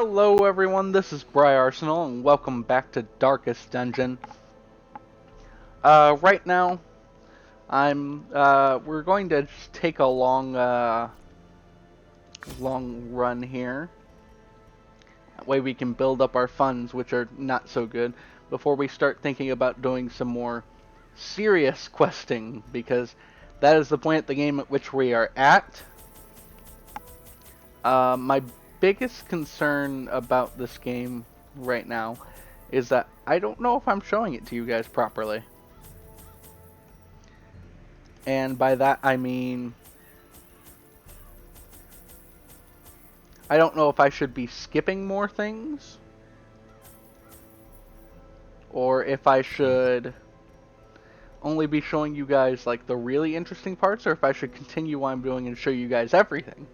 Hello everyone, this is Briarsenal and welcome back to Darkest Dungeon. Right now, we're going to just take a long run here. That way we can build up our funds, which are not so good, before we start thinking about doing some more serious questing, because that is the point at the game at which we are at. My biggest concern about this game right now is that I don't know if I'm showing it to you guys properly. And by that I mean I don't know if I should be skipping more things or if I should only be showing you guys like the really interesting parts, or if I should continue what I'm doing and show you guys everything.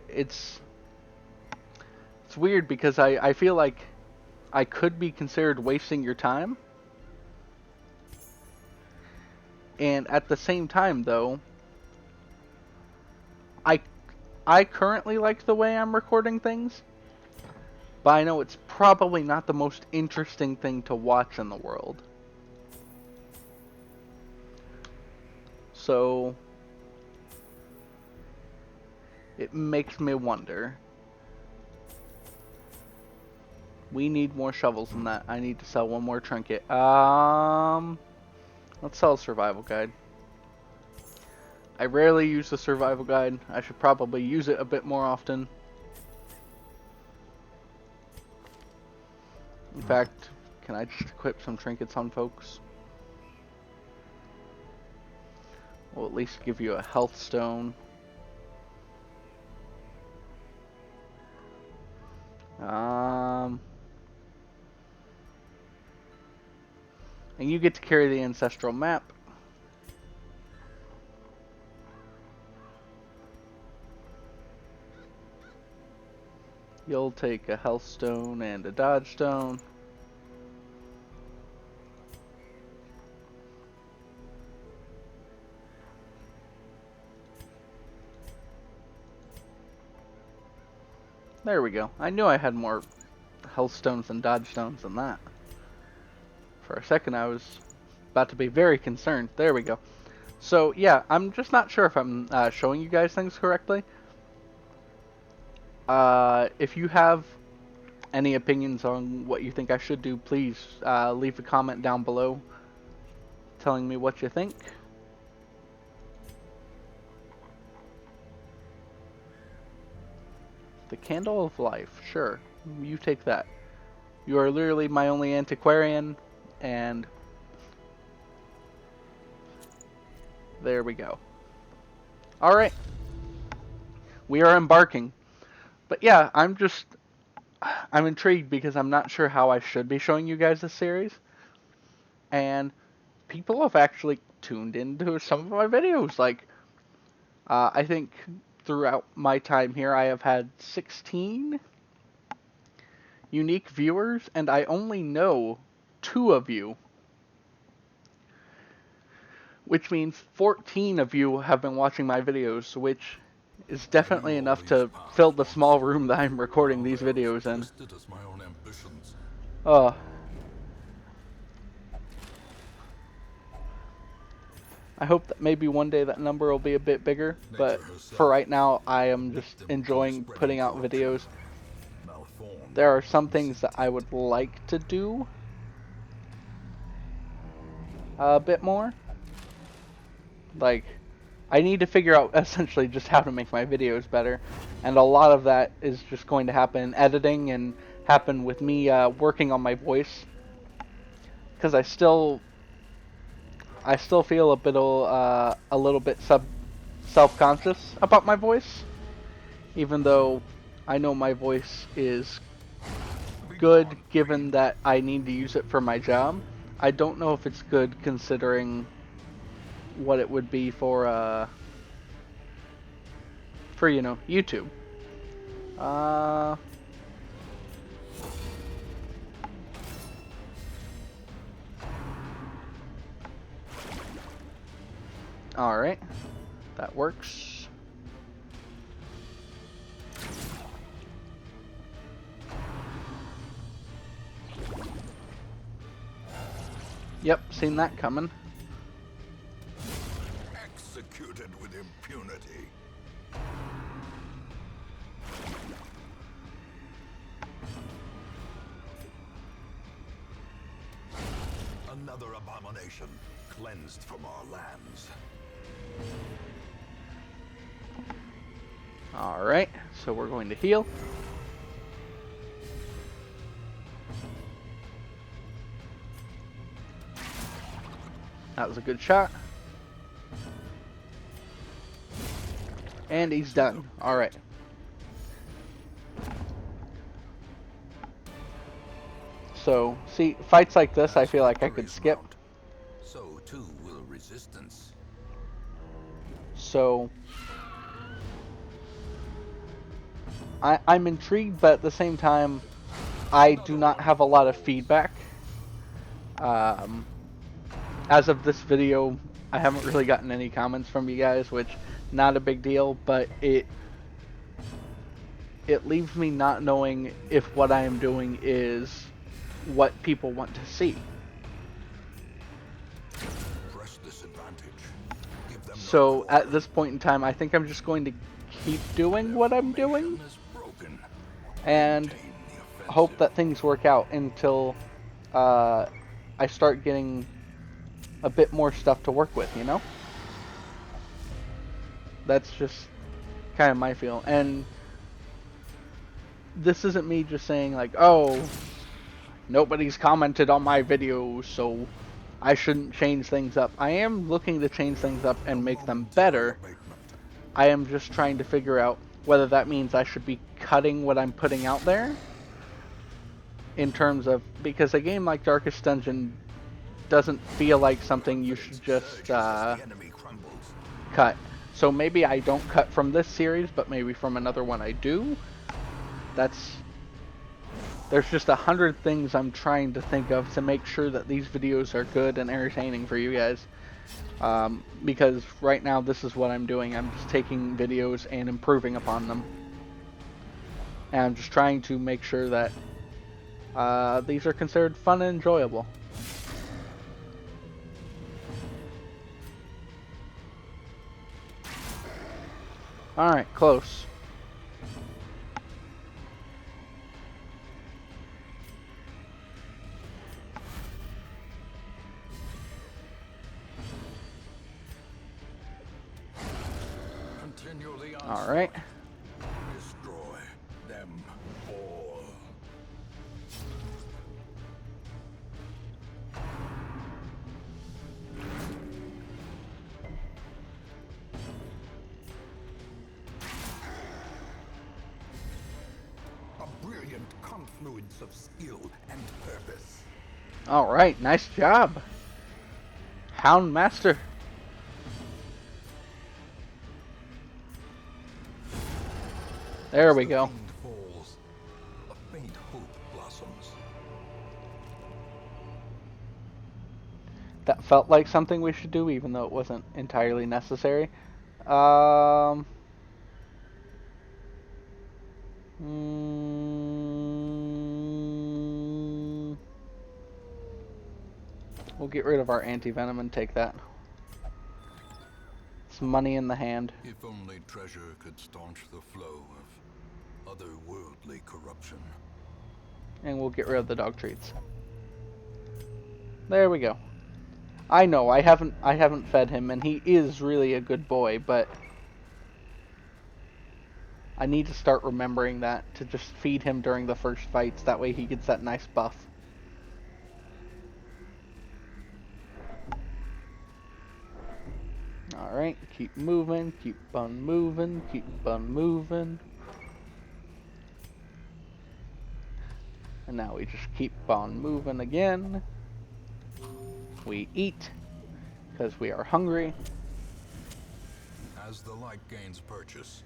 It's weird because I feel like I could be considered wasting your time. And at the same time though, I currently like the way I'm recording things, but I know it's probably not the most interesting thing to watch in the world. So it makes me wonder. We need more shovels than that. I need to sell one more trinket. Let's sell a survival guide. I rarely use the survival guide. I should probably use it a bit more often. In fact, can I just equip some trinkets on folks? We'll at least give you a health stone. And you get to carry the ancestral map. You'll take a health stone and a dodge stone. There we go. I knew I had more health stones and dodge stones than that. For a second I was about to be very concerned. There we go. So yeah, I'm just not sure if I'm showing you guys things correctly. If you have any opinions on what you think I should do, please leave a comment down below telling me what you think. The Candle of Life, sure, you take that. You are literally my only antiquarian, and there we go. Alright, we are embarking. But yeah, I'm intrigued because I'm not sure how I should be showing you guys this series. And people have actually tuned into some of my videos. Like, I think throughout my time here, I have had 16 unique viewers, and I only know 2 of you. Which means 14 of you have been watching my videos, which is definitely enough to fill the small room that I'm recording these videos in. I hope that maybe one day that number will be a bit bigger, but for right now I am just enjoying putting out videos. There are some things that I would like to do a bit more. Like, I need to figure out essentially just how to make my videos better, and a lot of that is just going to happen in editing and happen with me working on my voice, because I still feel a little bit self-conscious about my voice, even though I know my voice is good given that I need to use it for my job. I don't know if it's good considering what it would be for you know, YouTube. Alright, that works. Yep, seen that coming. Executed with impunity. Another abomination cleansed from our lands. Alright, so we're going to heal. That was a good shot. And he's done. Alright. So, see, fights like this I feel like I could skip. So too will resistance. So, I'm intrigued, but at the same time, I do not have a lot of feedback. As of this video, I haven't really gotten any comments from you guys, which not a big deal, but it leaves me not knowing if what I am doing is what people want to see. Press this advantage. Give them So at this point in time, I think I'm just going to keep doing what I'm doing and hope that things work out until I start getting a bit more stuff to work with, you know? That's just kind of my feel. And this isn't me just saying like, oh, nobody's commented on my videos, so I shouldn't change things up. I am looking to change things up and make them better. I am just trying to figure out whether that means I should be cutting what I'm putting out there. In terms of, because a game like Darkest Dungeon doesn't feel like something you should just cut. So maybe I don't cut from this series, but maybe from another one I do. There's just 100 things I'm trying to think of to make sure that these videos are good and entertaining for you guys. Because right now this is what I'm doing. I'm just taking videos and improving upon them. And I'm just trying to make sure that these are considered fun and enjoyable. Alright, close. Alright. Destroy them all. A brilliant confluence of skill and purpose. Alright, nice job, Hound Master. There we go. Falls, a faint hope blossoms. That felt like something we should do, even though it wasn't entirely necessary. We'll get rid of our anti-venom and take that. It's money in the hand. If only treasure could staunch the flow of otherworldly corruption. And we'll get rid of the dog treats. There we go. I know I haven't fed him, and he is really a good boy, but I need to start remembering that, to just feed him during the first fights. That way he gets that nice buff. Alright, keep moving, keep on moving, keep on moving. And now we just keep on moving again. We eat, because we are hungry. As the light gains purchase,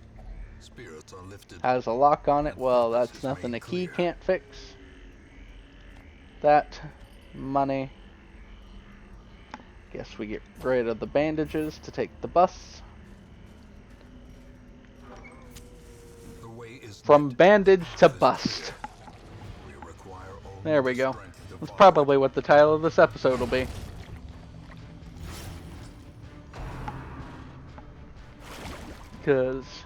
spirits are lifted. Has a lock on it. Well, that's nothing a key can't fix. That money. Guess we get rid of the bandages to take the bus. From bandage to bust. There we go. That's probably what the title of this episode will be. because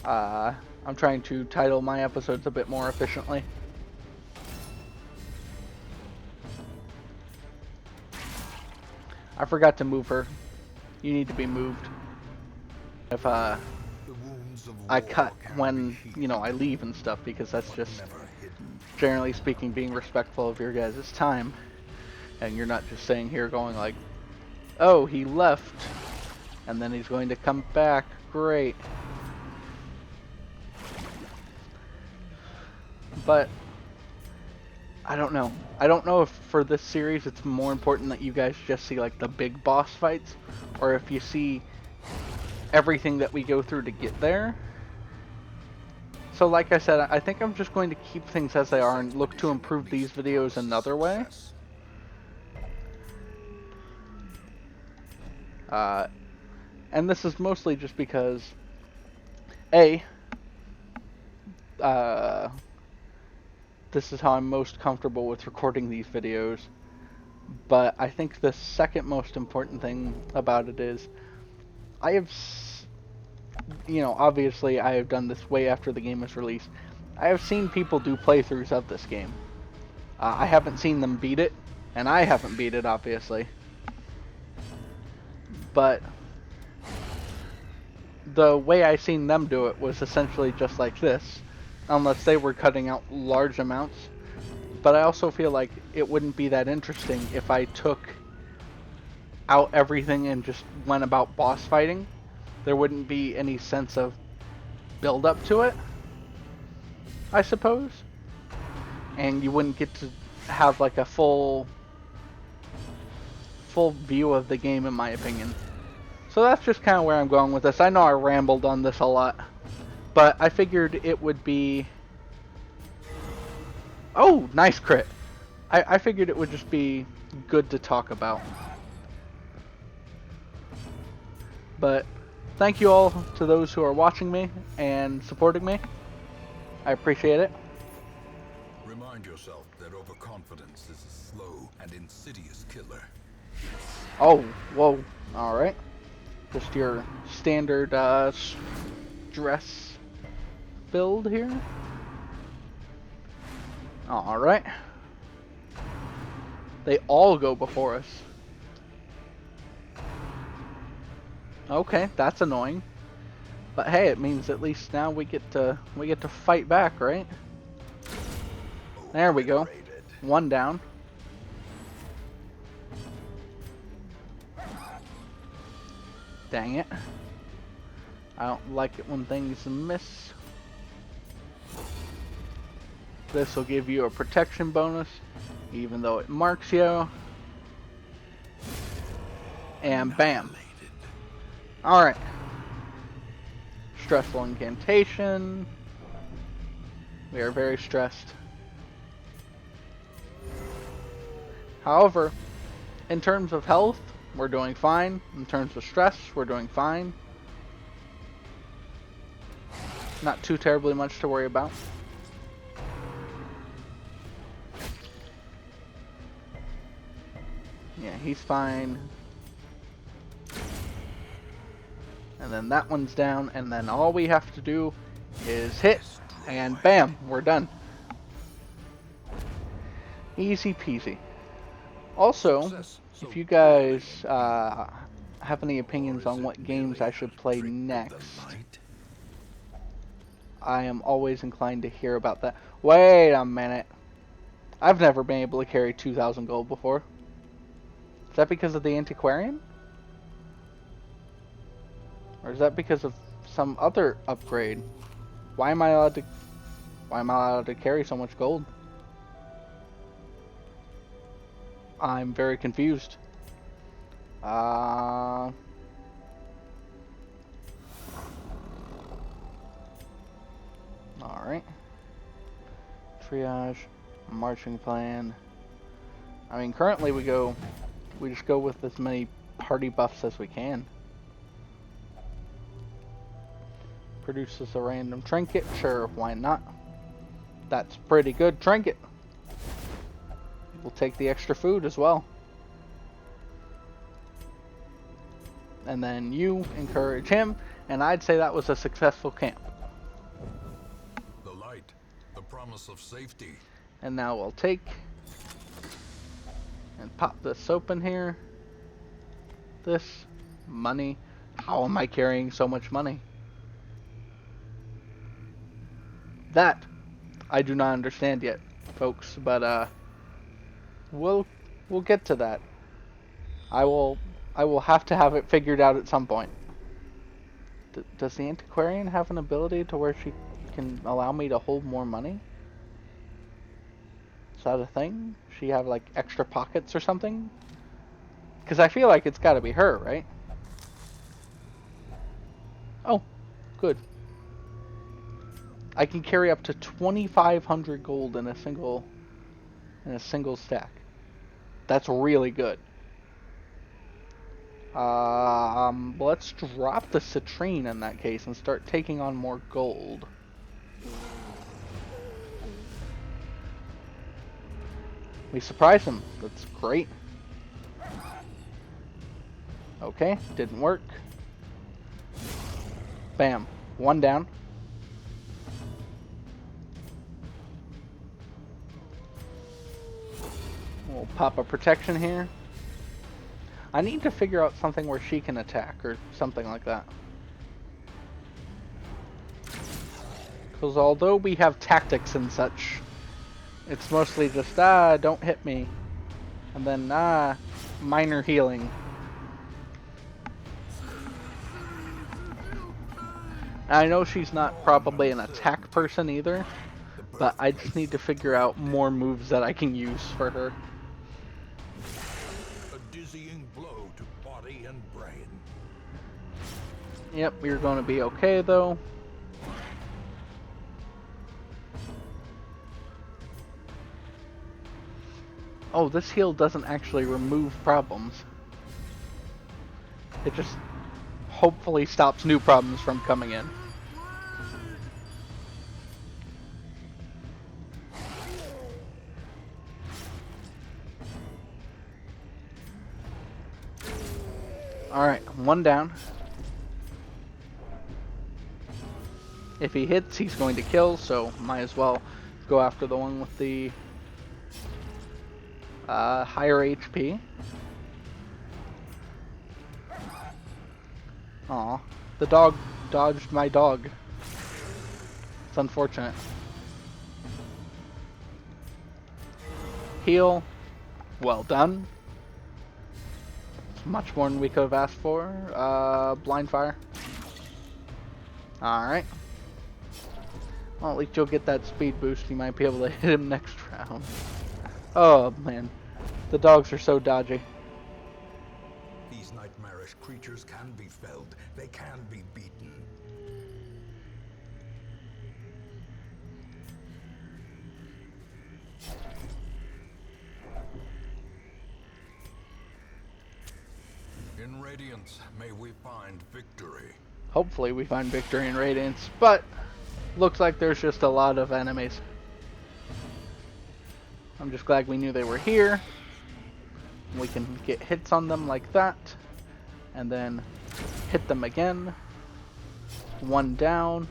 I'm trying to title my episodes a bit more efficiently. I forgot to move her. You need to be moved. If I cut when, you know, I leave and stuff, because that's just, generally speaking, being respectful of your guys' time. And you're not just sitting here going like, oh, he left, and then he's going to come back. Great. But I don't know. I don't know if for this series it's more important that you guys just see like the big boss fights, or if you see everything that we go through to get there. So like I said, I think I'm just going to keep things as they are and look to improve these videos another way. And this is mostly just because, this is how I'm most comfortable with recording these videos. But I think the second most important thing about it is, I have, you know, obviously I have done this way after the game was released. I have seen people do playthroughs of this game. I haven't seen them beat it, and I haven't beat it, obviously. But the way I seen them do it was essentially just like this, unless they were cutting out large amounts. But I also feel like it wouldn't be that interesting if I took out everything and just went about boss fighting. There wouldn't be any sense of build up to it, I suppose. And you wouldn't get to have like a full view of the game, in my opinion. So that's just kind of where I'm going with this. I know I rambled on this a lot, but I figured it would be... Oh, nice crit. I figured it would just be good to talk about. But thank you all to those who are watching me and supporting me. I appreciate it. Remind yourself that overconfidence is a slow and insidious killer. Oh, whoa. Alright. Just your standard stress build here. Alright. They all go before us. Okay, that's annoying. But hey, it means at least now we get to fight back, right? There we go. One down. Dang it. I don't like it when things miss. This will give you a protection bonus, even though it marks you. And bam. Alright. Stressful incantation. We are very stressed. However, in terms of health, we're doing fine. In terms of stress, we're doing fine. Not too terribly much to worry about. Yeah, he's fine. And then that one's down, and then all we have to do is hit, and bam, we're done. Easy peasy. Also, if you guys have any opinions on what games I should play next, I am always inclined to hear about that. Wait a minute. I've never been able to carry 2,000 gold before. Is that because of the antiquarian? Or is that because of some other upgrade? Why am I allowed to carry so much gold? I'm very confused. Alright. Triage, marching plan. I mean, currently we just go with as many party buffs as we can. Produces a random trinket, sure, why not? That's pretty good trinket. We'll take the extra food as well. and then you encourage him, and I'd say that was a successful camp. The light, the promise of safety. And now we'll take and pop this open here. This money. How am I carrying so much money? That I do not understand yet, folks, but we'll get to that. I will have to have it figured out at some point. Does the antiquarian have an ability to where she can allow me to hold more money? Is that a thing? She have like extra pockets or something? Because I feel like it's got to be her, right? Oh, good. I can carry up to 2,500 gold in a single stack. That's really good. Let's drop the citrine in that case and start taking on more gold. We surprise him. That's great. Okay, didn't work. Bam. One down. We'll pop a protection here. I need to figure out something where she can attack or something like that. Because although we have tactics and such, it's mostly just, don't hit me. And then, minor healing. I know she's not probably an attack person either, but I just need to figure out more moves that I can use for her. A dizzying blow to body and brain. Yep, we're going to be okay though. Oh, this heal doesn't actually remove problems. It just hopefully stops new problems from coming in. Alright, one down. If he hits, he's going to kill, so might as well go after the one with the higher HP. Aw, the dog dodged my dog. It's unfortunate. Heal. Well done. It's much more than we could have asked for. Blind fire. Alright. Well, at least you'll get that speed boost. You might be able to hit him next round. Oh, man. The dogs are so dodgy. These nightmarish creatures can be felled. They can be beaten. In Radiance, may we find victory. Hopefully we find victory in Radiance, but looks like there's just a lot of enemies. I'm just glad we knew they were here. We can get hits on them like that, and then hit them again. One down.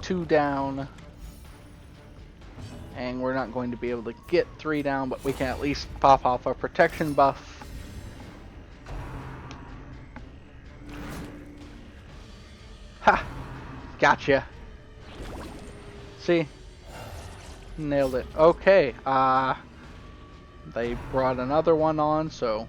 Two down. And we're not going to be able to get three down, but we can at least pop off our protection buff. Ha! Gotcha. See? Nailed it. Okay. They brought another one on, so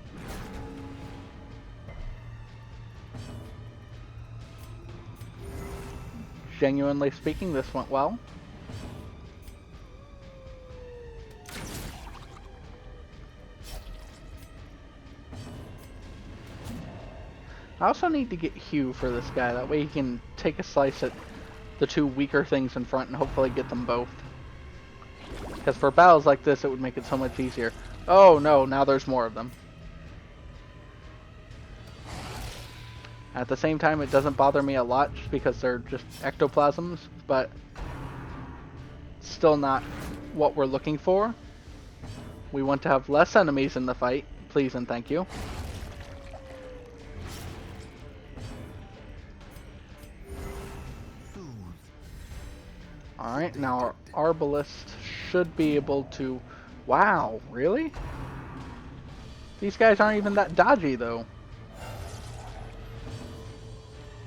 genuinely speaking, this went well. I also need to get Hugh for this guy, that way he can take a slice at the two weaker things in front and hopefully get them both. Because for battles like this, it would make it so much easier. Oh no, now there's more of them. At the same time, it doesn't bother me a lot just because they're just ectoplasms, but still not what we're looking for. We want to have less enemies in the fight, Please and thank you. Alright, now our arbalist should be able to... Wow, really? These guys aren't even that dodgy, though.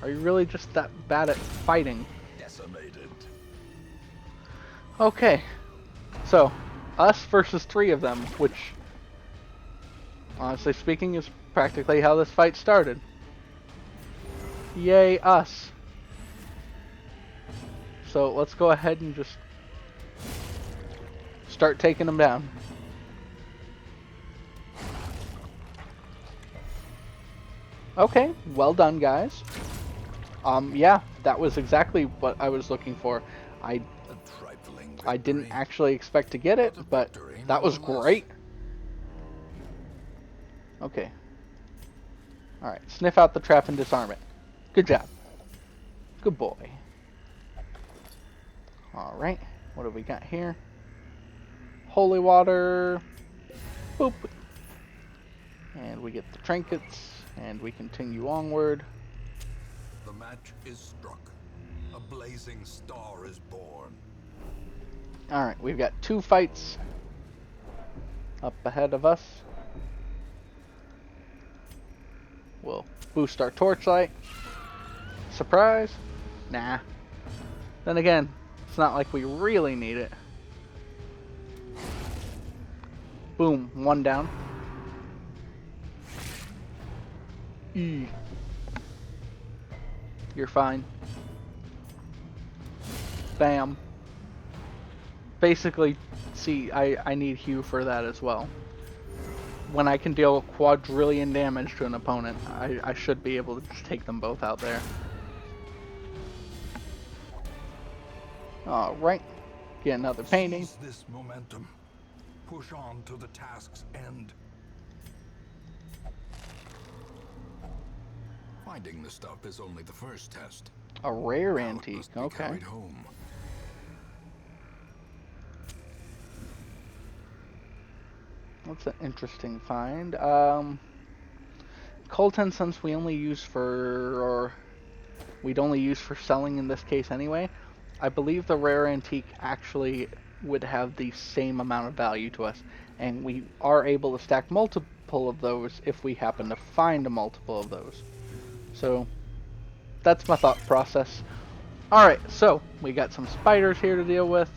Are you really just that bad at fighting? Decimated. Okay. So, us versus 3 of them, which, honestly speaking, is practically how this fight started. Yay, us. So, let's go ahead and just start taking them down. Okay, well done, guys. Yeah, that was exactly what I was looking for. I didn't actually expect to get it, but that was great. Okay. Alright, sniff out the trap and disarm it. Good job. Good boy. Alright, what do we got here? Holy water. Boop. And we get the trinkets, and we continue onward. The match is struck. A blazing star is born. Alright, we've got 2 fights up ahead of us. We'll boost our torchlight. Surprise? Nah. Then again, it's not like we really need it. Boom, 1 down. E. You're fine. Bam. Basically, see, I need Hugh for that as well. When I can deal quadrillion damage to an opponent, I should be able to just take them both out there. Alright. Get another painting. Seize this momentum. Push on to the task's end. Finding the stuff is only the first test. A rare Now it antique, must be okay. carried home. That's an interesting find. Colton, since we only use for, or we'd only use for selling in this case anyway, I believe the rare antique actually would have the same amount of value to us, and we are able to stack multiple of those if we happen to find a multiple of those. So that's my thought process. Alright, so we got some spiders here to deal with.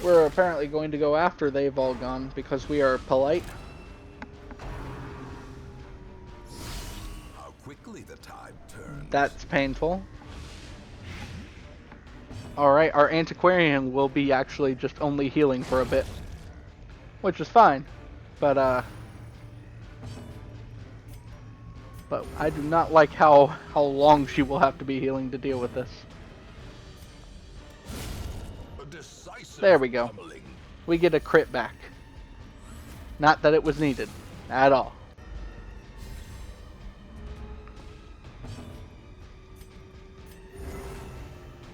We're apparently going to go after they've all gone because we are polite. How quickly the tide turns. That's painful. Alright, our antiquarian will be actually just only healing for a bit, which is fine. But I do not like how long she will have to be healing to deal with this. There we go. We get a crit back. Not that it was needed at all.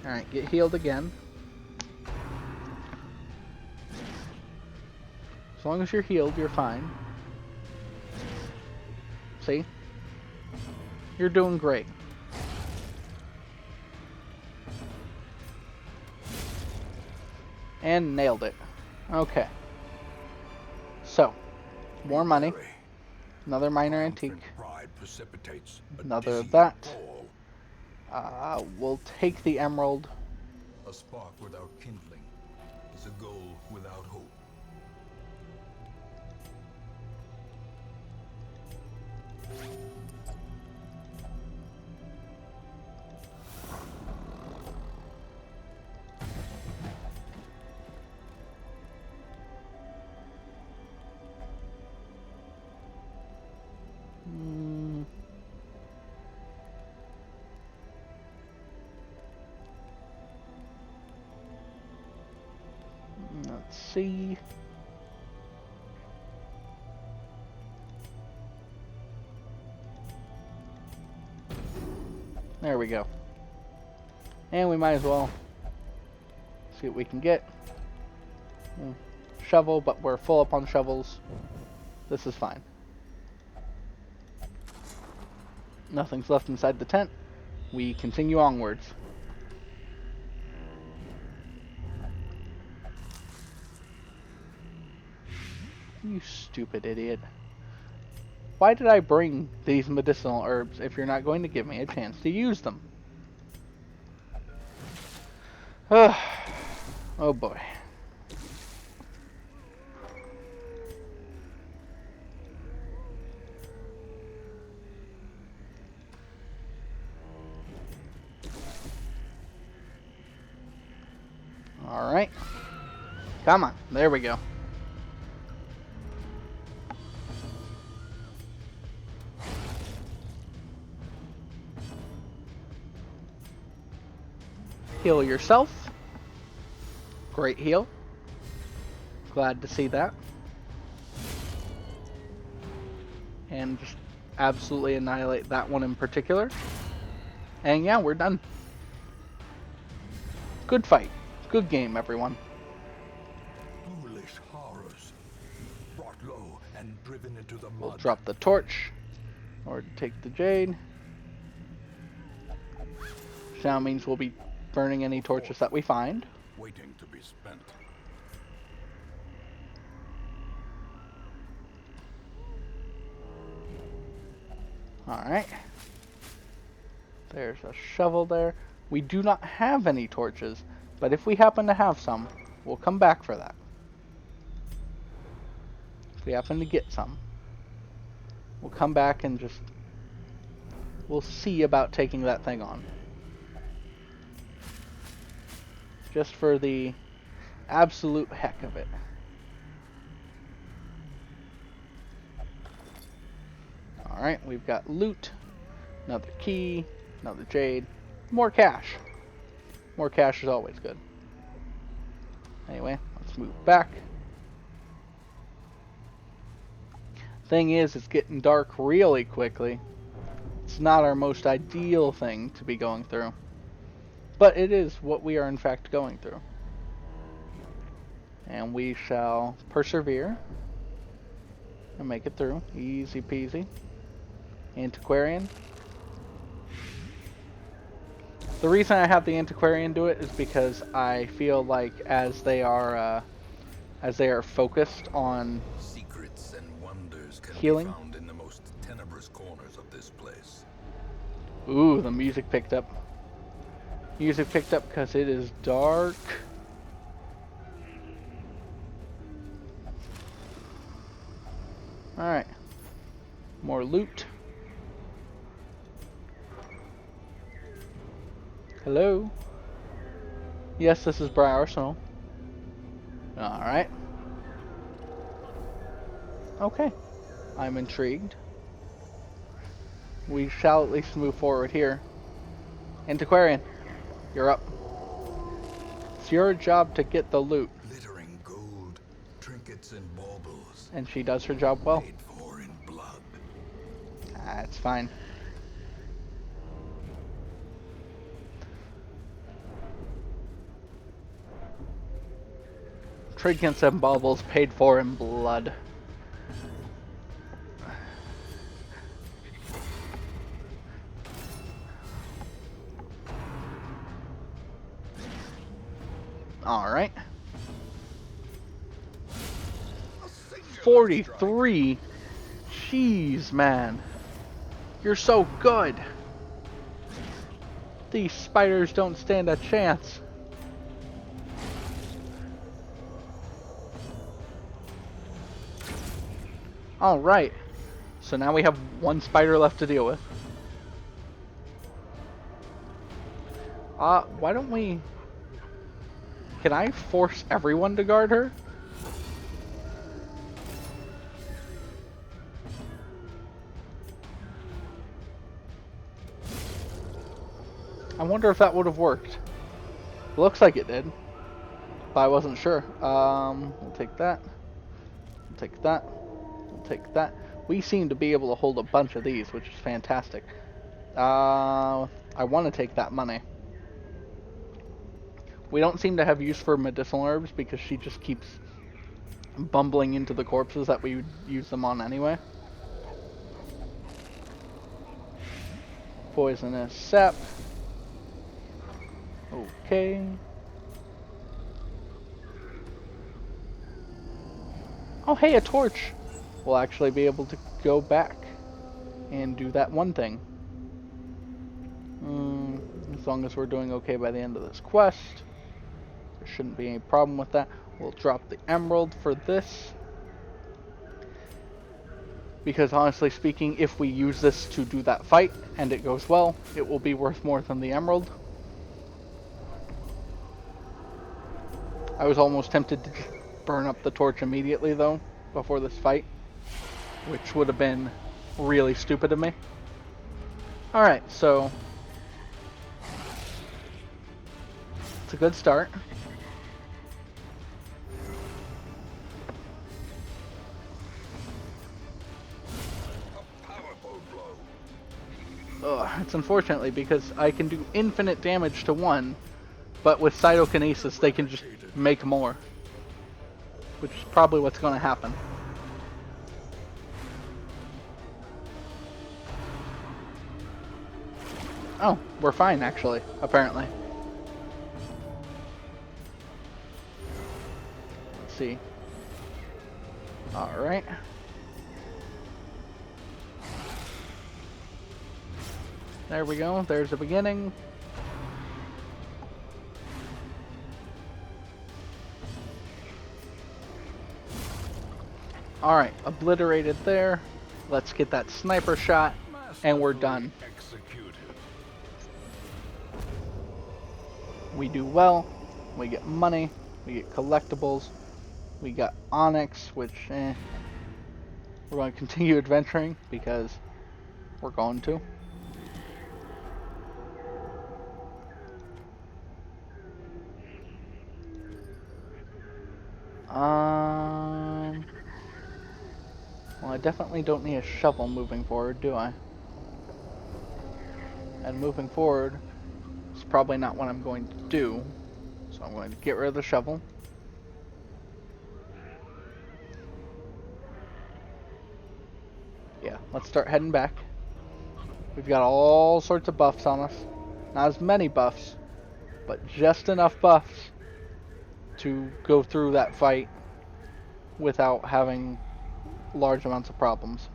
Alright, get healed again. As long as you're healed, you're fine. See? You're doing great. And nailed it. Okay. So, more money. Another minor antique. Another of that. We'll take the emerald. A spark without kindling is a goal without hope. Let's see. There we go. And we might as well see what we can get. shovel, but we're full up on shovels. This is fine. Nothing's left inside the tent. We continue onwards. You stupid idiot. Why did I bring these medicinal herbs if you're not going to give me a chance to use them? Oh boy. Alright. Come on. There we go. Heal yourself. Great heal. Glad to see that. And just absolutely annihilate that one in particular. And yeah, we're done. Good fight. Good game, everyone. Foolish horrors, brought low and driven into the mud. We'll drop the torch, or take the jade. Which now means we'll be burning any torches that we find. Waiting to be spent. Alright. There's a shovel there. We do not have any torches, but if we happen to have some, we'll come back for that. If we happen to get some, we'll come back and just... we'll see about taking that thing on. Just for the absolute heck of it. Alright, we've got loot, another key, another jade, more cash. More cash is always good. Anyway, let's move back. Thing is, it's getting dark really quickly. It's not our most ideal thing to be going through. But it is what we are in fact going through. And we shall persevere and make it through. Easy peasy. Antiquarian. The reason I have the Antiquarian do it is because I feel like as they are focused on Secrets and wonders can healing. be found in the most tenebrous corners of this place. Ooh, the music picked up. Music picked up because it is dark. Alright. More loot. Hello? Yes, this is Briarsenal. Alright. Okay. I'm intrigued. We shall at least move forward here. Antiquarian, you're up. It's your job to get the loot. Glittering gold, trinkets and baubles. And she does her job well. Paid for in blood. That's fine. Trinkets and baubles paid for in blood. Alright. 43? Jeez, man. You're so good. These spiders don't stand a chance. Alright. So now we have one spider left to deal with. Why don't we... Can I force everyone to guard her? I wonder if that would have worked. Looks like it did. But I wasn't sure. We'll take that. We'll take that. We'll take that. We seem to be able to hold a bunch of these, which is fantastic. I want to take that money. We don't seem to have use for medicinal herbs because she just keeps bumbling into the corpses that we would use them on anyway. Poisonous sap. Okay. Oh, hey, a torch. We'll actually be able to go back and do that one thing. As long as we're doing okay by the end of this quest, there shouldn't be any problem with that. We'll drop the emerald for this. Because honestly speaking, if we use this to do that fight and it goes well, it will be worth more than the emerald. I was almost tempted to just burn up the torch immediately though, before this fight, which would have been really stupid of me. Alright, so it's a good start. It's unfortunately because I can do infinite damage to one, but with cytokinesis they can just make more, which is probably what's going to happen. Oh, we're fine actually, apparently. Let's see. Alright. There we go, there's the beginning. Alright, obliterated there. Let's get that sniper shot, and we're done. We do well, we get money, we get collectibles, we got onyx, which, we're going to continue adventuring, because we're going to. Well, I definitely don't need a shovel moving forward, do I? And moving forward is probably not what I'm going to do. So I'm going to get rid of the shovel. Yeah, let's start heading back. We've got all sorts of buffs on us. Not as many buffs, but just enough buffs to go through that fight without having large amounts of problems.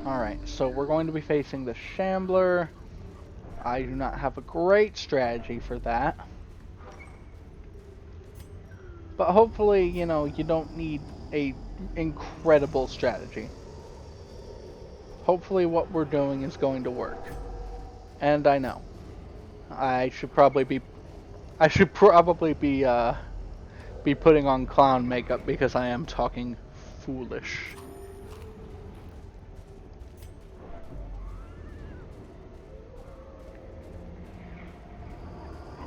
Alright, so we're going to be facing the Shambler. I do not have a great strategy for that. But hopefully, you know, you don't need a incredible strategy. Hopefully what we're doing is going to work. And I know. I should probably be putting on clown makeup because I am talking foolish.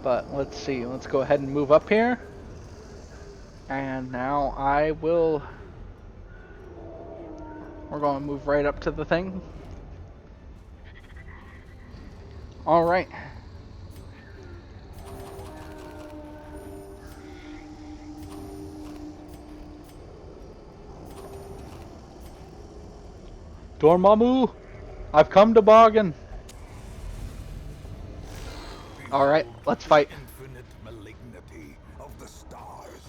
But let's see, let's go ahead and move up here. And now we're going to move right up to the thing. Alright. Dormammu, I've come to bargain. Alright, let's fight.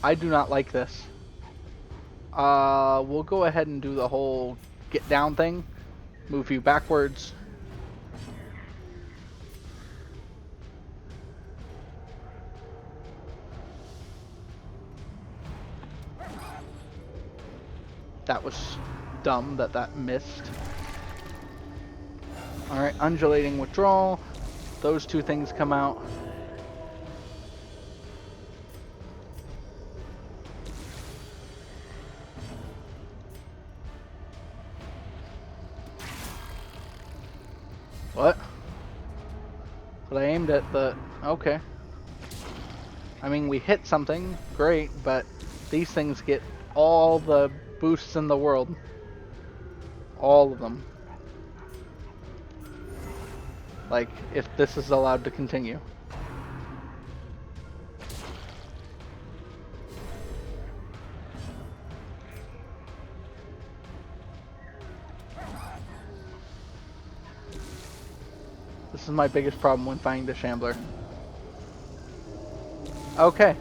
I do not like this. We'll go ahead and do the whole get down thing. Move you backwards. That was dumb that missed. Alright, undulating withdrawal. Those two things come out. What? But I aimed at the... Okay. I mean, we hit something. Great, but these things get all the boosts in the world. All of them. Like, if this is allowed to continue. This is my biggest problem when fighting the Shambler. Okay.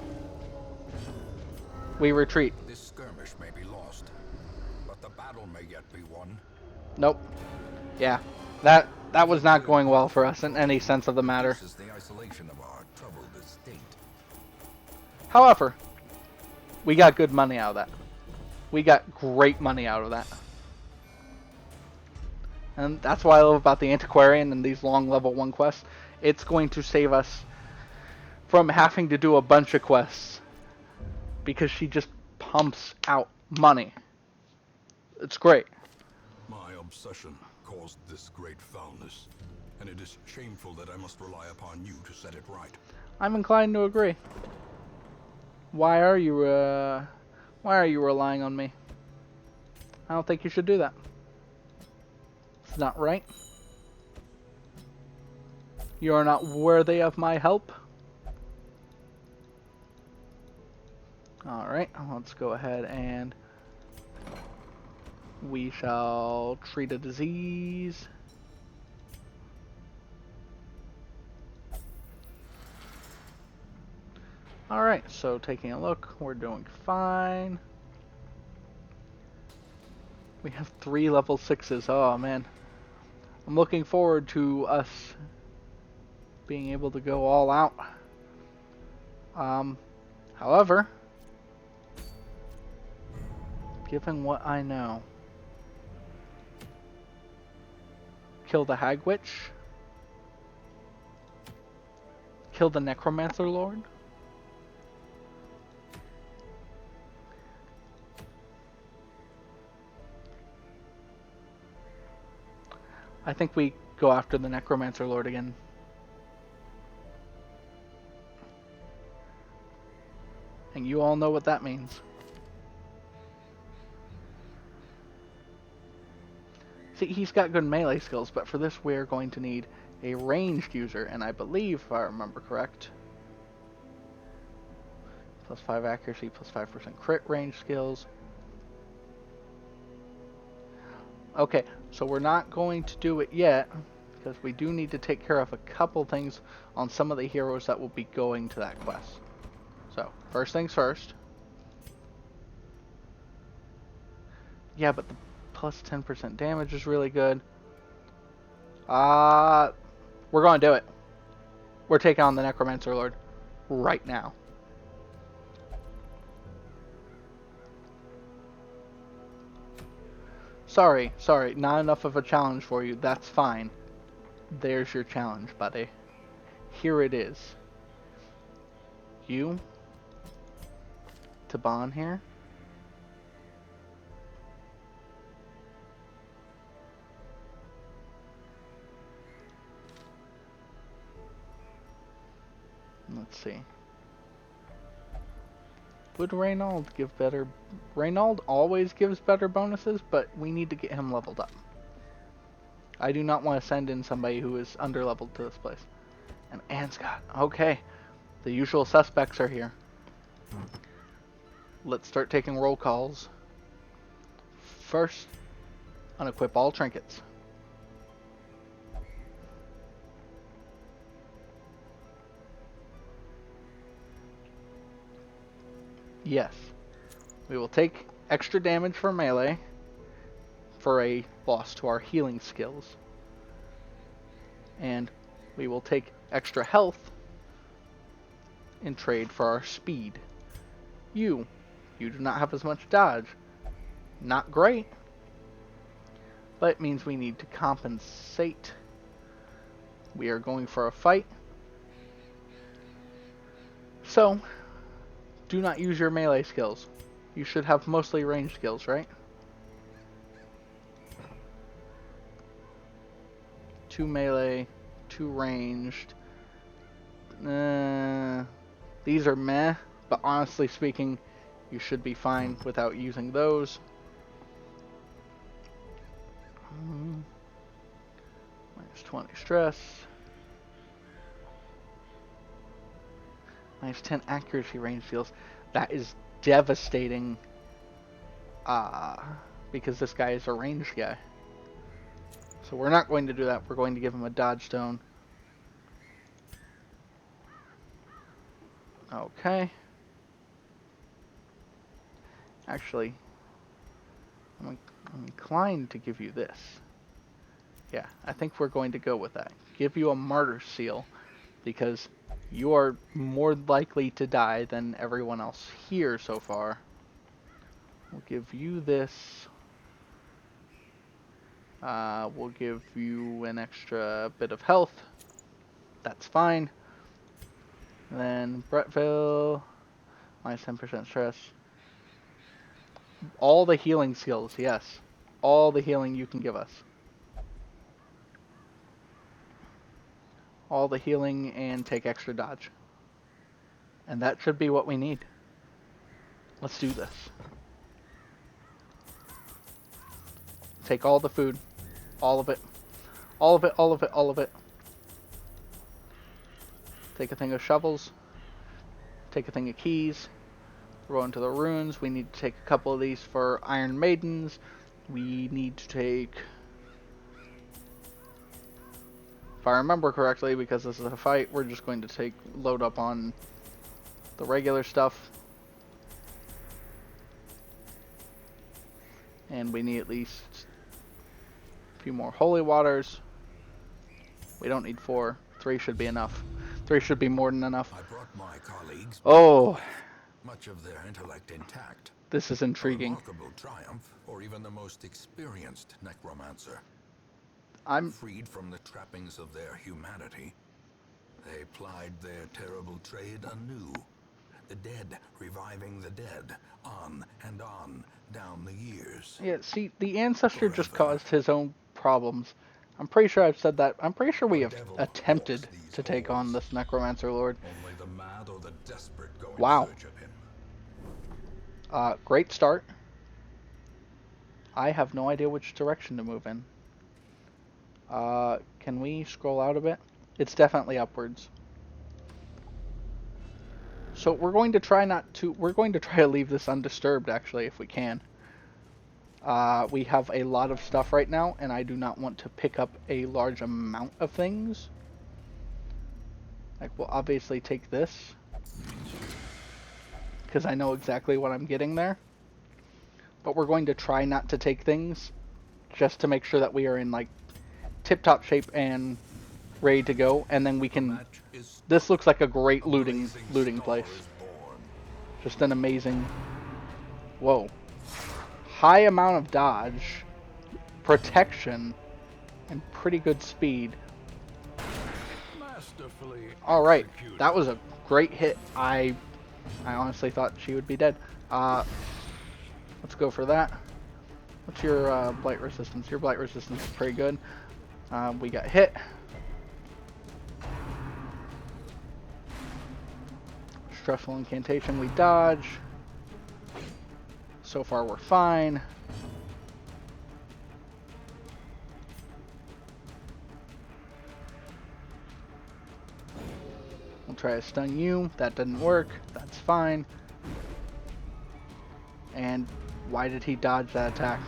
We retreat. This skirmish may be lost, but the battle may yet be won. Nope. Yeah. That was not going well for us in any sense of the matter. This is the isolation of our troubled estate. However, we got good money out of that. We got great money out of that. And that's what I love about the Antiquarian and these long level 1 quests. It's going to save us from having to do a bunch of quests. Because she just pumps out money. It's great. My obsession caused this great foulness, and it is shameful that I must rely upon you to set it right. I'm inclined to agree. Why are you relying on me? I don't think you should do that. It's not right. You are not worthy of my help. Alright, let's go ahead and we shall treat a disease. Alright, so taking a look, we're doing fine. We have 3 level 6s. Oh man. I'm looking forward to us being able to go all out. However, given what I know, kill the Hag Witch, kill the Necromancer Lord, I think we go after the Necromancer Lord again. And you all know what that means. See, he's got good melee skills, but for this we're going to need a ranged user, and I believe, if I remember correct, plus 5 accuracy, plus 5% crit range skills. Okay, so we're not going to do it yet, because we do need to take care of a couple things on some of the heroes that will be going to that quest. So, first things first. Yeah, but the plus 10% damage is really good. We're going to do it. We're taking on the Necromancer Lord right now. Sorry, not enough of a challenge for you. That's fine. There's your challenge, buddy. Here it is. You to bond here. Let's see. Would Reynold give better? Reynold always gives better bonuses, but we need to get him leveled up. I do not want to send in somebody who is underleveled to this place. And Anscott. Okay. The usual suspects are here. Let's start taking roll calls. First, unequip all trinkets. Yes. We will take extra damage for melee for a loss to our healing skills. And we will take extra health in trade for our speed. You do not have as much dodge. Not great. But it means we need to compensate. We are going for a fight. So, do not use your melee skills. You should have mostly ranged skills, right? 2 melee, 2 ranged. These are meh, but honestly speaking, you should be fine without using those. Minus 20 stress. Minus 10 accuracy range skills. That is devastating. Because this guy is a ranged guy. So we're not going to do that. We're going to give him a dodge stone Okay. Actually, I'm inclined to give you this. Yeah, I think we're going to go with that. Give you a martyr seal, because you are more likely to die than everyone else here so far. We'll give you this. We'll give you an extra bit of health. That's fine. And then Brettville, minus 10% stress. All the healing skills, yes. All the healing you can give us. All the healing and take extra dodge. And that should be what we need. Let's do this. Take all the food. All of it. All of it, all of it, all of it. Take a thing of shovels. Take a thing of keys. Roll into the runes. We need to take a couple of these for Iron Maidens. We need to take... If I remember correctly, because this is a fight, we're just going to load up on the regular stuff. And we need at least a few more holy waters. We don't need 4. 3 should be enough. 3 should be more than enough. I brought my colleagues. Oh, Much of their intellect intact. this is intriguing. A remarkable triumph for even the most experienced necromancer. I'm Freed from the trappings of their humanity, they plied their terrible trade anew. The dead reviving the dead, on and on, down the years. Yeah, see, the ancestor just caused his own problems. I'm pretty sure I've said that. I'm pretty sure we have attempted to take on this necromancer lord. Only the mad or the desperate go in Wow. search of him. Great start. I have no idea which direction to move in. Can we scroll out a bit? It's definitely upwards. So we're going to try to leave this undisturbed, actually, if we can. We have a lot of stuff right now, and I do not want to pick up a large amount of things. Like, we'll obviously take this, because I know exactly what I'm getting there. But we're going to try not to take things, just to make sure that we are in, like, tip-top shape and ready to go, and then we can... This looks like a great looting place. Just an amazing... Whoa. High amount of dodge, protection, and pretty good speed. Alright, that was a great hit. I honestly thought she would be dead. Let's go for that. What's your blight resistance? Your blight resistance is pretty good. We got hit. Stressful incantation, we dodge. So far we're fine. We'll try to stun you. That didn't work. That's fine. And why did he dodge that attack?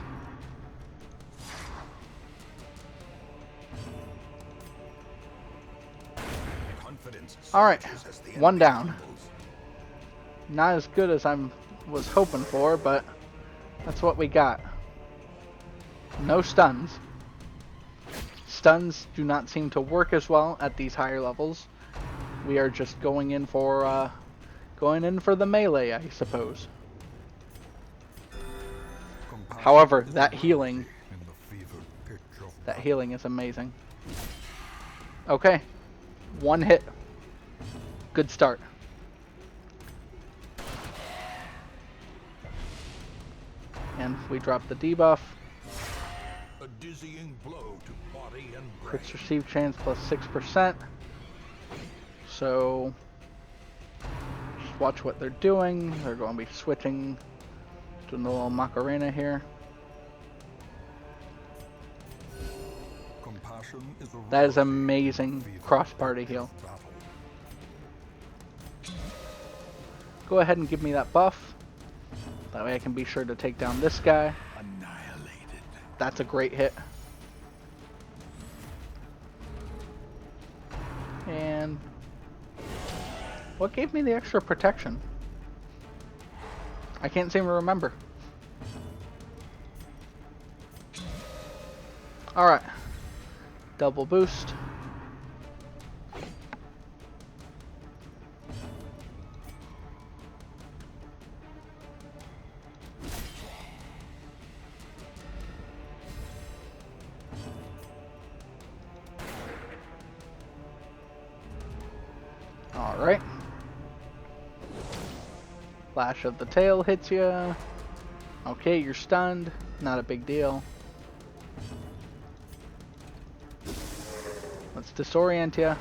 Alright, 1 down. Not as good as I was hoping for, but that's what we got. No stuns. Stuns do not seem to work as well at these higher levels. We are just going in for the melee, I suppose. However, that healing is amazing. Okay, 1 hit. Good start. And we drop the debuff. A dizzying blow to body and brain. Crits receive chance plus 6%. So just watch what they're doing. They're going to be switching, doing the little Macarena here. That is amazing cross-party heal. Go ahead and give me that buff. That way I can be sure to take down this guy. Annihilated. That's a great hit. And What gave me the extra protection? I can't seem to remember. Alright. Double boost. Alright. Flash of the tail hits you. Okay, you're stunned. Not a big deal. Let's disorient you.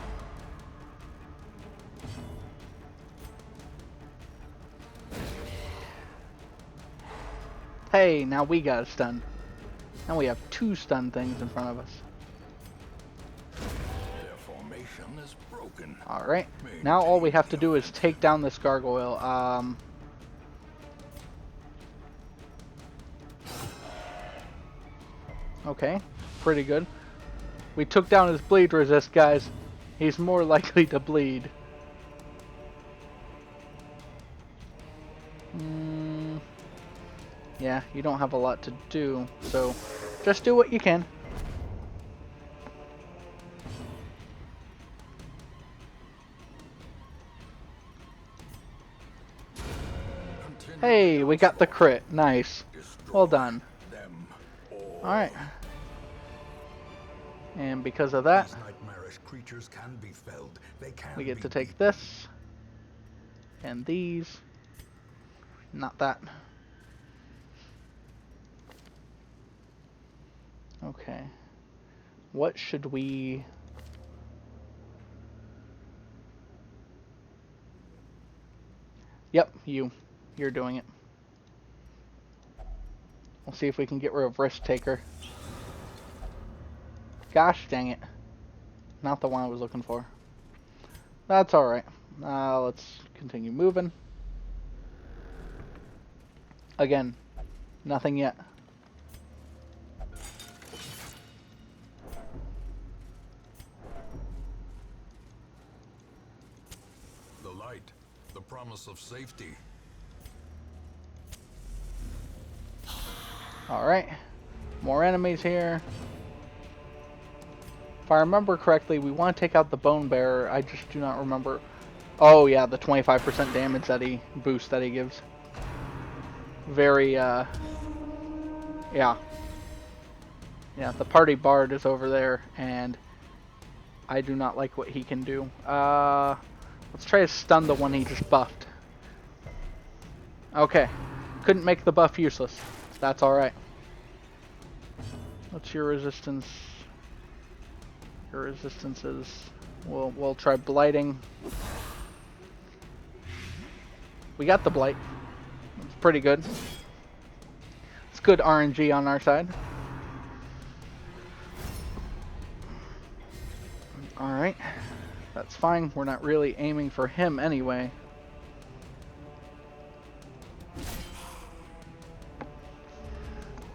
Hey, now we got a stun. Now we have 2 stun things in front of us. Their formation is broken. Alright. Now all we have to do is take down this gargoyle. Okay. Pretty good. We took down his bleed resist, guys. He's more likely to bleed. Yeah, you don't have a lot to do, so just do what you can. Hey, we got the crit. Nice. Well done. Alright. And because of that, Creatures can be felled. They can we get be to take beaten. this. And these. Not that. Okay. What should we... Yep, you're doing it. We'll see if we can get rid of Risk Taker. Gosh dang it. Not the one I was looking for. That's alright. Let's continue moving. Again, nothing yet. The light, the promise of safety. Alright. More enemies here. If I remember correctly, we want to take out the Bone Bearer. I just do not remember. Oh yeah, the 25% damage that he boost that he gives. Very yeah. Yeah, the party bard is over there and I do not like what he can do. Let's try to stun the one he just buffed. Okay. Couldn't make the buff useless. That's alright. What's your resistance? Your resistance is... We'll try blighting. We got the blight. It's pretty good. It's good RNG on our side. Alright. That's fine. We're not really aiming for him anyway.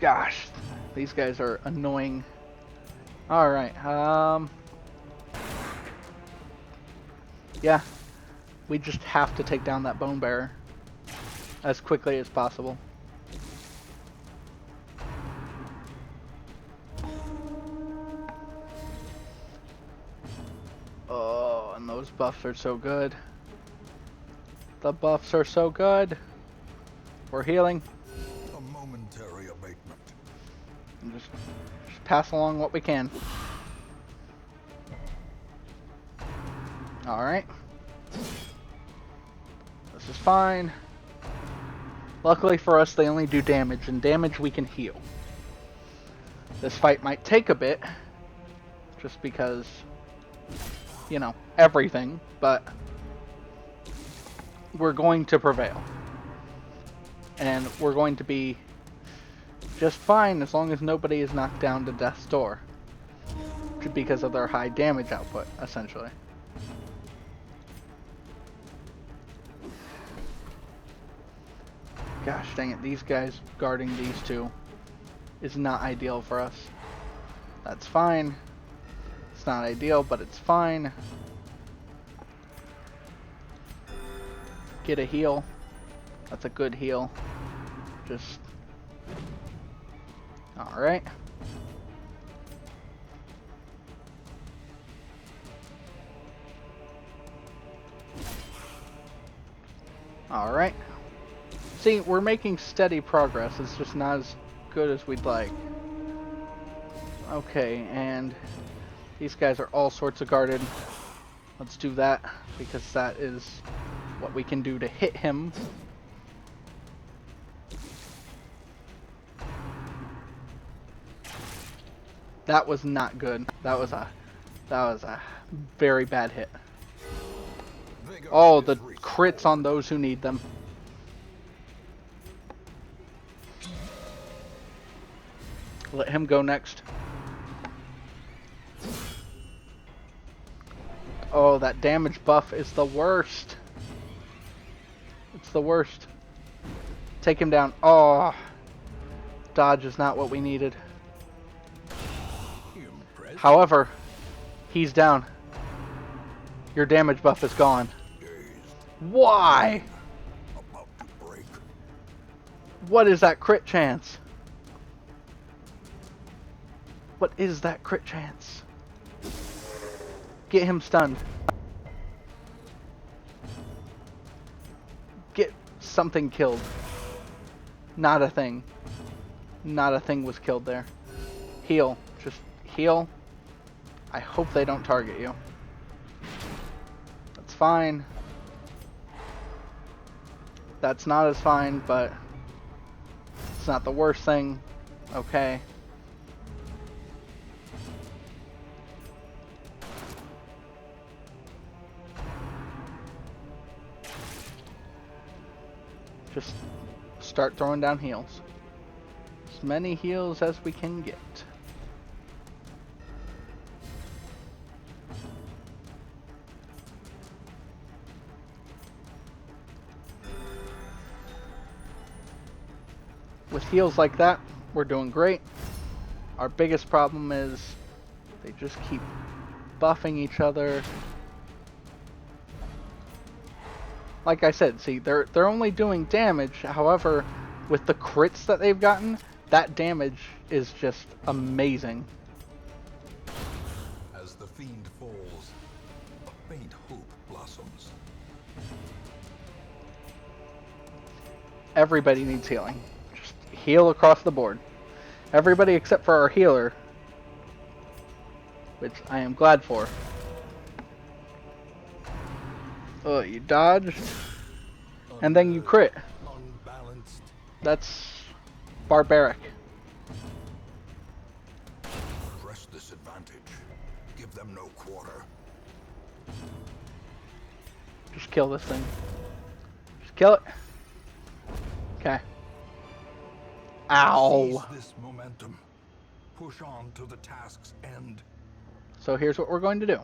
Gosh. These guys are annoying. Alright. Yeah. We just have to take down that Bone Bearer as quickly as possible. Oh, and those buffs are so good. The buffs are so good. We're healing. A momentary abatement. And just pass along what we can. Alright. This is fine. Luckily for us, they only do damage, and damage we can heal. This fight might take a bit, just because, you know, everything, but we're going to prevail. And we're going to be just fine as long as nobody is knocked down to death's door. Because of their high damage output, essentially. Gosh dang it, these guys guarding these two is not ideal for us. That's fine. It's not ideal, but it's fine. Get a heal. That's a good heal. Just... Alright. Alright. See, we're making steady progress. It's just not as good as we'd like. Okay, and these guys are all sorts of guarded. Let's do that, because that is what we can do to hit him. That was not good. That was a very bad hit. Oh, the crits on those who need them. Let him go next. Oh, that damage buff is the worst. It's the worst. Take him down. Oh, dodge is not what we needed. However, he's down. Your damage buff is gone. Why? What is that crit chance? What is that crit chance? Get him stunned. Get something killed. Not a thing. Not a thing was killed there. Heal. Just heal. I hope they don't target you. That's fine. That's not as fine, but it's not the worst thing. Okay. Just start throwing down heals. As many heals as we can get. With heals like that, we're doing great. Our biggest problem is they just keep buffing each other. Like I said, see, they're only doing damage. However, with the crits that they've gotten, that damage is just amazing. As the fiend falls, a faint hope blossoms. Everybody needs healing. Just heal across the board. Everybody except for our healer, which I am glad for. Oh, you dodged, and then you crit. Unbalanced. That's barbaric. Press this advantage. Give them no quarter. Just kill this thing. Just kill it. Okay. Ow. Seize this momentum. Push on to the task's end. So here's what we're going to do.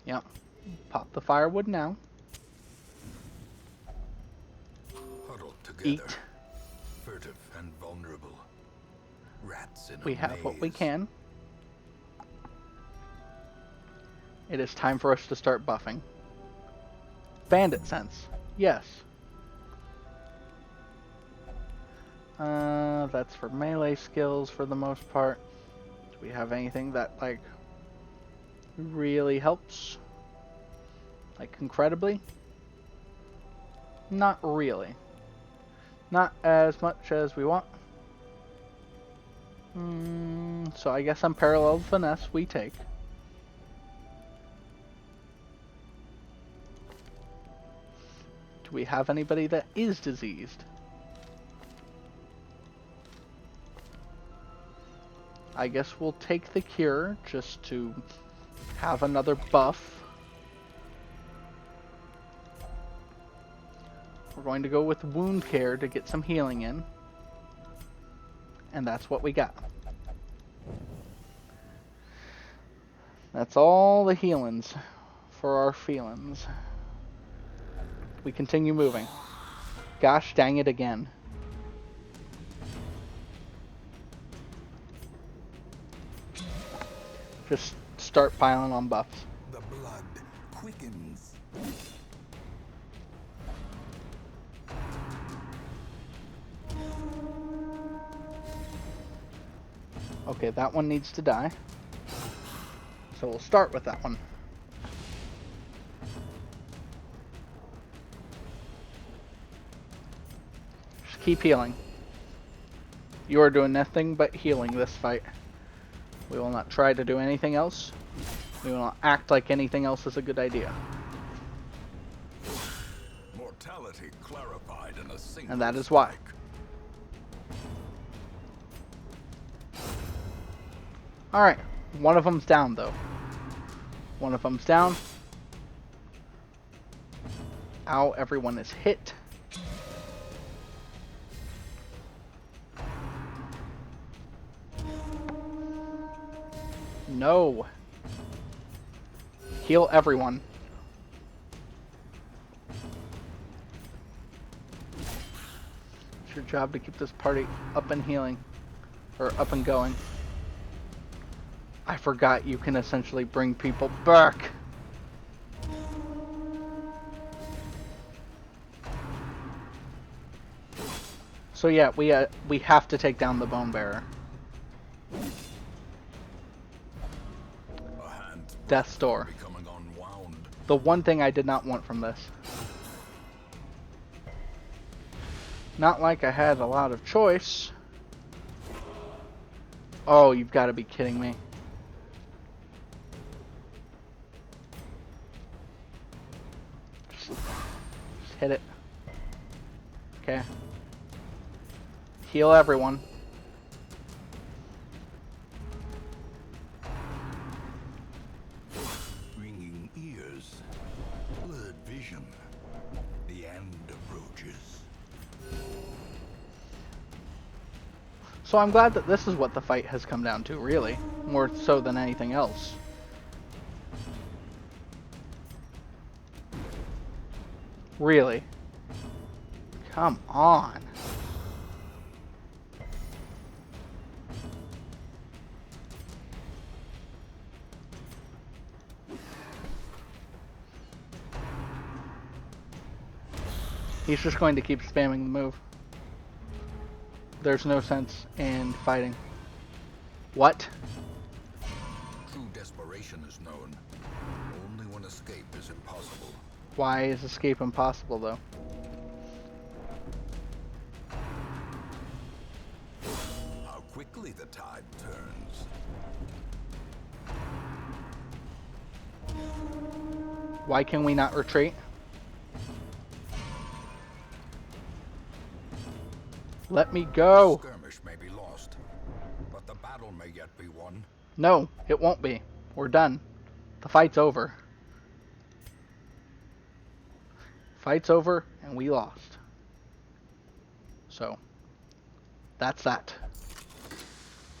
Yep. Pop the firewood now. Huddled together. Eat. Furtive and vulnerable. Rats in a We have what we maze. can. It is time for us to start buffing. Bandit sense. Yes. That's for melee skills for the most part. Do we have anything that, like, really helps? Like, incredibly? Not really. Not as much as we want. So I guess unparalleled finesse we take. Do we have anybody that is diseased? I guess we'll take the cure just to have another buff. We're going to go with wound care to get some healing in. And that's what we got. That's all the healings for our feelings. We continue moving. Gosh dang it again. Just start piling on buffs. The blood quickens. Okay, that one needs to die. So we'll start with that one. Just keep healing. You are doing nothing but healing this fight. We will not try to do anything else. We will not act like anything else is a good idea. Mortality clarified in a single And that is why. strike. Alright, one of them's down though. One of them's down. Ow, everyone is hit. No. Heal everyone. It's your job to keep this party up and healing. Or up and going. I forgot you can essentially bring people back. So yeah, we have to take down the bone bearer. Death's door. The one thing I did not want from this. Not like I had a lot of choice. Oh, you've got to be kidding me. Just hit it. Okay. Heal everyone. Ringing ears, blurred vision. The end approaches. So I'm glad that this is what the fight has come down to, really. More so than anything else. Really. Come on. He's just going to keep spamming the move. There's no sense in fighting. What? True desperation is known. Only when escape is impossible. Why is escape impossible, though? How quickly the tide turns. Why can we not retreat? Let me go. Skirmish may be lost, but the battle may yet be won. No, it won't be. We're done. The fight's over. Fight's over, and we lost. So, that's that.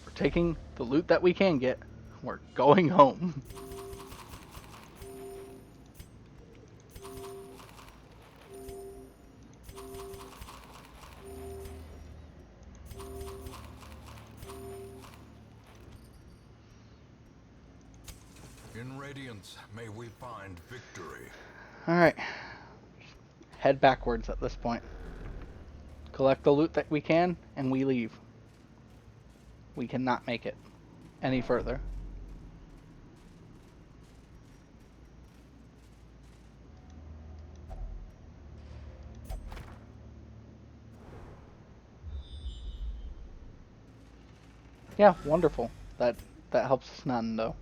We're taking the loot that we can get. We're going home. In Radiance, may we find victory. Alright. Head backwards at this point. Collect the loot that we can, and we leave. We cannot make it any further. Yeah, wonderful. That helps us none, though.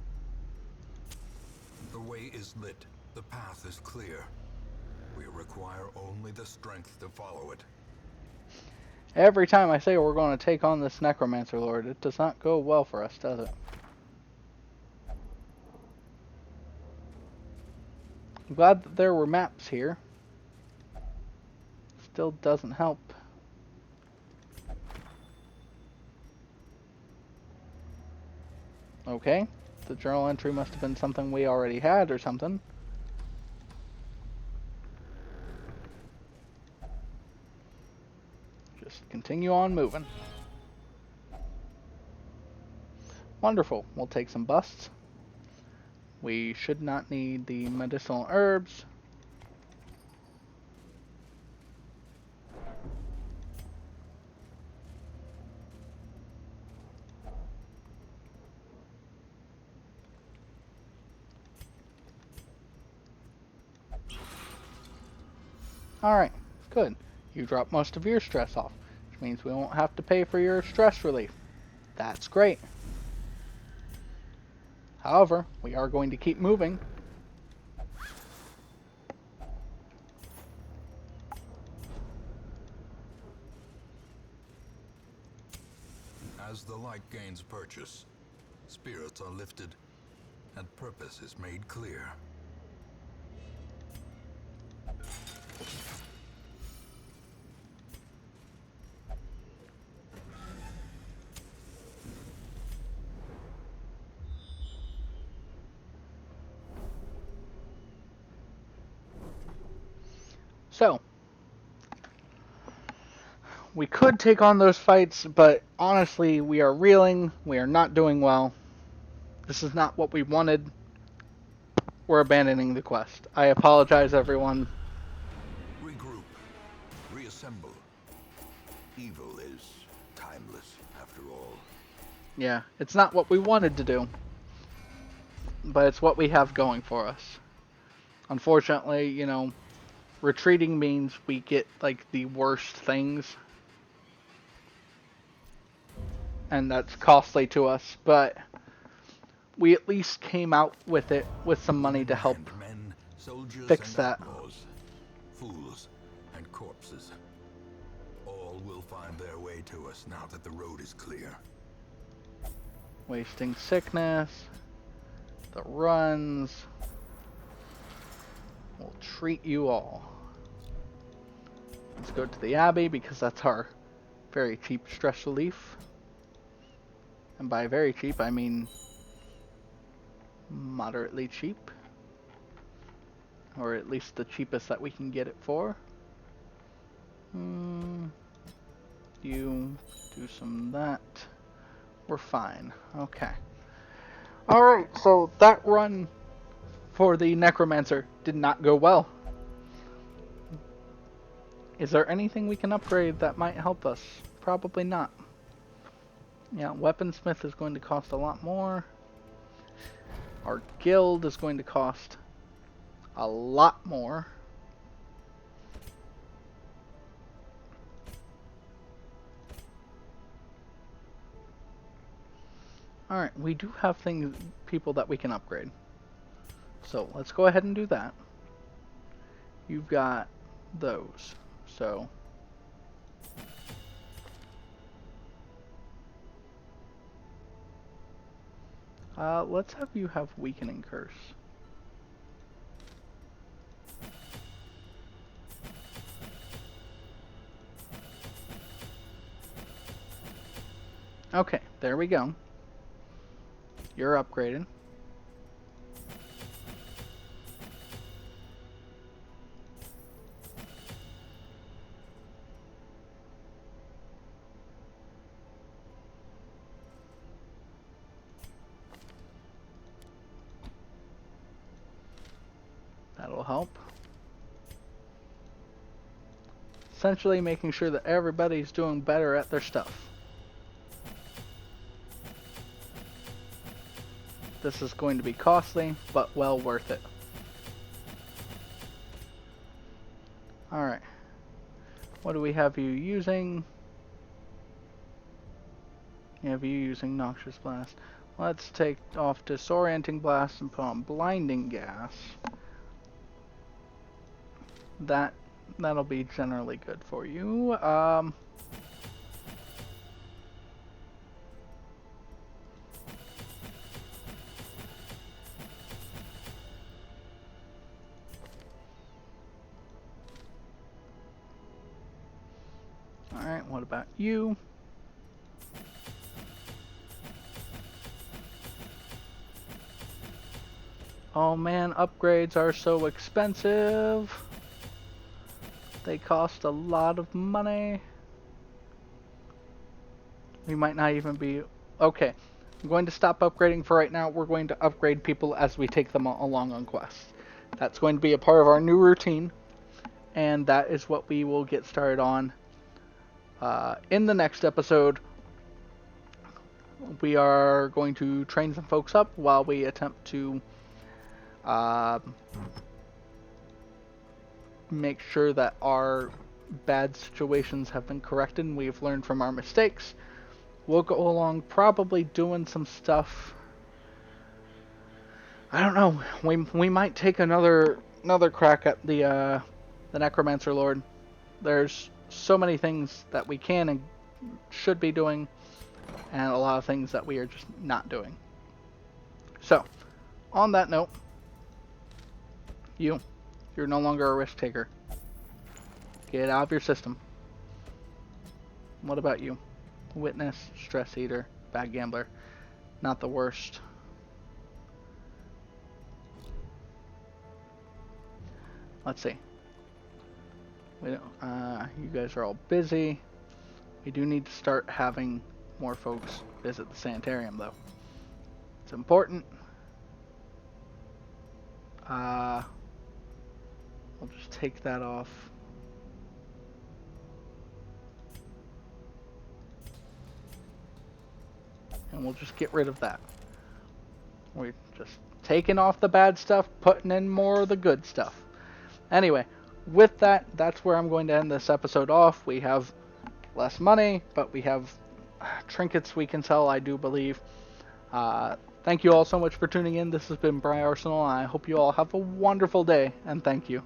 The way is lit. The path is clear. We require only the strength to follow it. Every time I say we're going to take on this Necromancer Lord, it does not go well for us, does it? I'm glad that there were maps here. Still doesn't help. Okay. The journal entry must have been something we already had or something. Just continue on moving. Wonderful. We'll take some busts. We should not need the medicinal herbs. Alright, good. You dropped most of your stress off, which means we won't have to pay for your stress relief. That's great. However, we are going to keep moving. As the light gains purchase, spirits are lifted, and purpose is made clear. So, we could take on those fights, but honestly, we are reeling. We are not doing well. This is not what we wanted. We're abandoning the quest. I apologize, everyone. Regroup. Reassemble. Evil is timeless, after all. Yeah, it's not what we wanted to do, but it's what we have going for us. Unfortunately, you know, retreating means we get, like, the worst things. And that's costly to us, but we at least came out with it with some money to help Men, soldiers, fix and that. outlaws, fools and corpses. All will find their way to us now that the road is clear. Wasting sickness, the runs. We'll treat you all. Let's go to the Abbey because that's our very cheap stress relief. And by very cheap, I mean moderately cheap. Or at least the cheapest that we can get it for. You do some of that. We're fine. Okay. Alright, so that run for the Necromancer did not go well. Is there anything we can upgrade that might help us? Probably not. Yeah, Weaponsmith is going to cost a lot more. Our guild is going to cost a lot more. Alright, we do have people that we can upgrade. So let's go ahead and do that. You've got those. So let's have you have Weakening Curse. Okay, there we go. You're upgraded. That'll help. Essentially making sure that everybody's doing better at their stuff. This is going to be costly, but well worth it. Alright. What do we have you using? We have you using Noxious Blast. Let's take off Disorienting Blast and put on Blinding Gas. That'll be generally good for you. Alright, what about you? Oh man, upgrades are so expensive. They cost a lot of money. We might not even be... Okay, going to stop upgrading for right now. We're going to upgrade people as we take them along on quests. That's going to be a part of our new routine, and that is what we will get started on in the next episode. We are going to train some folks up while we attempt to make sure that our bad situations have been corrected and we've learned from our mistakes. We'll go along probably doing some stuff. I don't know. We might take another crack at the Necromancer Lord. There's so many things that we can and should be doing, and a lot of things that we are just not doing. So, on that note, you're no longer a risk taker. Get out of your system. What about you? Witness, stress eater, bad gambler. Not the worst. Let's see. We don't, you guys are all busy. We do need to start having more folks visit the sanitarium, though. It's important. We'll just take that off. And we'll just get rid of that. We're just taking off the bad stuff, putting in more of the good stuff. Anyway, with that, that's where I'm going to end this episode off. We have less money, but we have trinkets we can sell, I do believe. Thank you all so much for tuning in. This has been Briarsenal, and I hope you all have a wonderful day, and thank you.